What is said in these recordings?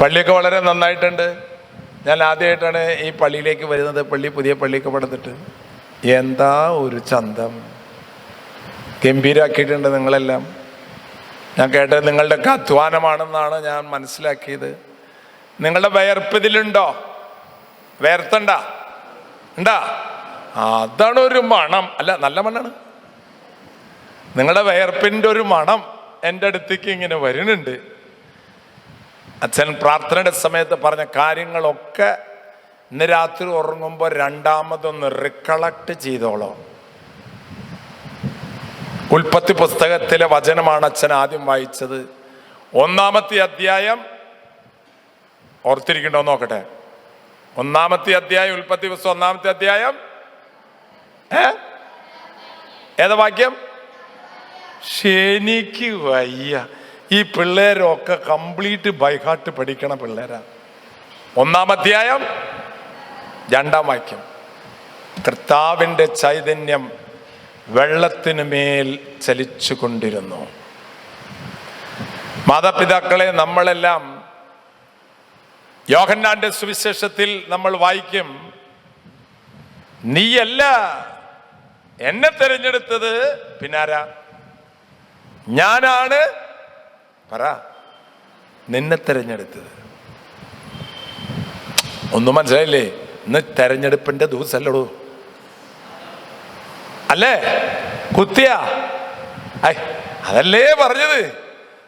പള്ളിയൊക്കെ വളരെ നന്നായിട്ടുണ്ട്. ഞാൻ ആദ്യമായിട്ടാണ് ഈ പള്ളിയിലേക്ക് വരുന്നത്. പുതിയ പള്ളിയൊക്കെ പണിതിട്ട് എന്താ ഒരു ചന്തം, ഗംഭീരാക്കിയിട്ടുണ്ട് നിങ്ങളെല്ലാം. ഞാൻ കേട്ടത് നിങ്ങളുടെയൊക്കെ അധ്വാനമാണെന്നാണ് ഞാൻ മനസ്സിലാക്കിയത്. നിങ്ങളുടെ വിയർപ്പ് ഇതിലുണ്ടോ? വേർത്തണ്ട ഉണ്ടാ? അതാണ് ഒരു മണം. അല്ല, നല്ല മണ്ണാണ്. നിങ്ങളുടെ വിയർപ്പിൻ്റെ ഒരു മണം എൻ്റെ അടുത്തേക്ക് ഇങ്ങനെ വരുന്നുണ്ട്. അച്ഛൻ പ്രാർത്ഥനയുടെ സമയത്ത് പറഞ്ഞ കാര്യങ്ങളൊക്കെ ഇന്ന് രാത്രി ഉറങ്ങുമ്പോൾ രണ്ടാമതൊന്ന് റിക്കളക്ട് ചെയ്തോളോ. ഉൽപ്പത്തി പുസ്തകത്തിലെ വചനമാണ് അച്ഛൻ ആദ്യം വായിച്ചത്. 1-ാമത്തെ അധ്യായം ഓർത്തിരിക്കണ്ടോ നോക്കട്ടെ. 1-ാമത്തെ അധ്യായം, ഉൽപ്പത്തി പുസ്തകം 1-ാമത്തെ അധ്യായം. ഏതാ വാക്യം? എനിക്ക് വയ്യ. ഈ പിള്ളേരൊക്കെ കംപ്ലീറ്റ് ബൈഹാർട്ട് പഠിക്കണ പിള്ളേരാ. 1-ാം അധ്യായം 2-ാം വാക്യം. കർത്താവിൻ്റെ ചൈതന്യം വെള്ളത്തിനു മേൽ ചലിച്ചു കൊണ്ടിരുന്നു. മാതാപിതാക്കളെ, നമ്മളെല്ലാം യോഹന്നാന്റെ സുവിശേഷത്തിൽ നമ്മൾ വായിക്കും, നീയല്ല എന്നെ തിരഞ്ഞെടുത്തത്, പിന്നാരാ? ഞാനാണ് പറ നിന്നെ തിരഞ്ഞെടുത്തത്. ഒന്നും മനസ്സിലായില്ലേ? ഇന്ന് തെരഞ്ഞെടുപ്പിന്റെ ദിവസമല്ലടൂ, അല്ലേ? കുത്തിയ അതല്ലേ പറഞ്ഞത്.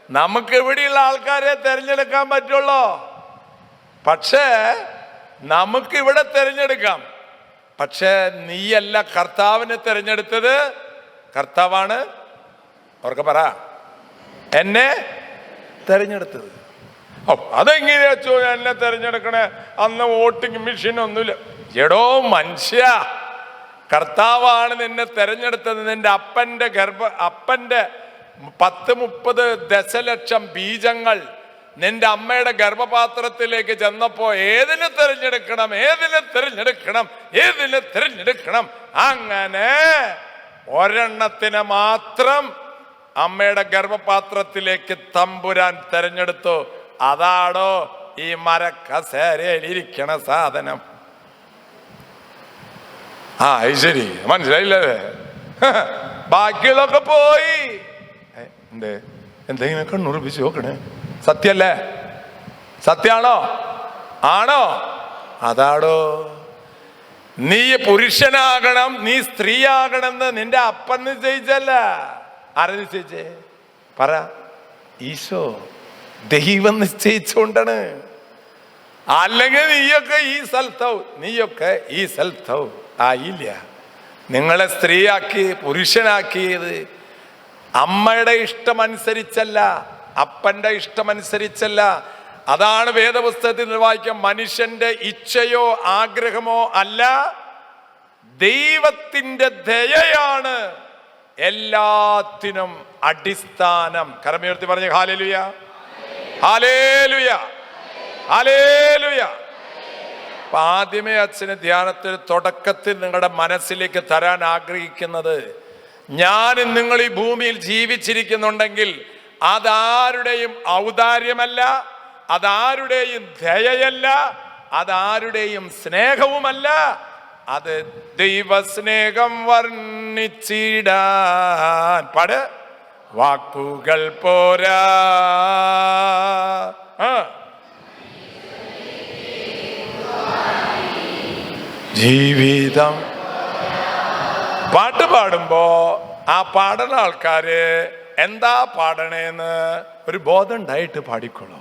നമുക്ക് ഇവിടെയുള്ള ആൾക്കാരെ തിരഞ്ഞെടുക്കാൻ പറ്റുള്ളൂ. പക്ഷേ നമുക്ക് ഇവിടെ തിരഞ്ഞെടുക്കാം. പക്ഷേ നീയല്ല കർത്താവിനെ തിരഞ്ഞെടുത്തത്, കർത്താവാണ് അവർക്ക് പറ എന്നെ തിരഞ്ഞെടുത്തത്. അതെങ്ങനെയാ എന്നെ തിരഞ്ഞെടുക്കണേ? അന്ന് വോട്ടിംഗ് മെഷീൻ ഒന്നുമില്ല. എടോ മനുഷ്യ, കർത്താവാണ് നിന്നെ തിരഞ്ഞെടുത്തത്. നിന്റെ അപ്പന്റെ 10-30 ദശലക്ഷം ബീജങ്ങൾ നിന്റെ അമ്മയുടെ ഗർഭപാത്രത്തിലേക്ക് ചെന്നപ്പോ ഏതിനെ തിരഞ്ഞെടുക്കണം, ഏതിനെ തിരഞ്ഞെടുക്കണം, ഏതിനെ തിരഞ്ഞെടുക്കണം, അങ്ങനെ ഒരെണ്ണത്തിനെ മാത്രം അമ്മയുടെ ഗർഭപാത്രത്തിലേക്ക് തമ്പുരാൻ തിരഞ്ഞെടുത്തു. അതാണോ ഈ മരക്കസേരയിലിരിക്കണ സാധനം? അത് ശരി, മനസ്സിലായില്ലേ? ബാക്കിയുള്ളൊക്കെ പോയി. എന്തെങ്കിലും കണ്ണുറപ്പിച്ച് നോക്കണേ. സത്യല്ലേ? സത്യാണോ? ആണോ? അതാടോ. നീ പുരുഷനാകണം, നീ സ്ത്രീ ആകണമെന്ന് നിന്റെ അപ്പൻ നിശ്ചയിച്ചല്ല. ആരെ നിശ്ചയിച്ചേ? പറ. ഈശോ, ദൈവം നിശ്ചയിച്ചുകൊണ്ടാണ്. അല്ലെങ്കിൽ നീയൊക്കെ ഈ സ്ഥലത്താവും ആയില്ല. നിങ്ങളെ സ്ത്രീയാക്കി പുരുഷനാക്കിയത് അമ്മയുടെ ഇഷ്ടമനുസരിച്ചല്ല, അപ്പന്റെ ഇഷ്ടമനുസരിച്ചല്ല. അതാണ് വേദപുസ്തകത്തിൽ വായിക്കാം, മനുഷ്യന്റെ ഇച്ഛയോ ആഗ്രഹമോ അല്ല, ദൈവത്തിന്റെ ദയയാണ് എല്ലാത്തിനും അടിസ്ഥാനം. കരമുയർത്തി പറഞ്ഞ ഹല്ലേലൂയ, ഹല്ലേലൂയ, ഹല്ലേലൂയ. അപ്പൊ ആദ്യമേ അച്ഛന് ധ്യാനത്തിൽ തുടക്കത്തിൽ നിങ്ങളുടെ മനസ്സിലേക്ക് തരാൻ ആഗ്രഹിക്കുന്നത്, ഞാനും നിങ്ങൾ ഈ ഭൂമിയിൽ ജീവിച്ചിരിക്കുന്നുണ്ടെങ്കിൽ അതാരുടെയും ഔദാര്യമല്ല, അതാരുടെയും ദയയല്ല, അതാരുടെയും സ്നേഹവുമല്ല, അത് ദൈവസ്നേഹം വർണ്ണിച്ചിടാൻ പാട് വാക്കുകൾ പോരാ. ജീവിതം പാട്ട് പാടുമ്പോ ആ പാടുന്ന ആൾക്കാര് എന്താ പാടണേന്ന് ഒരു ബോധം ഉണ്ടായിട്ട് പാടിക്കോളൂ.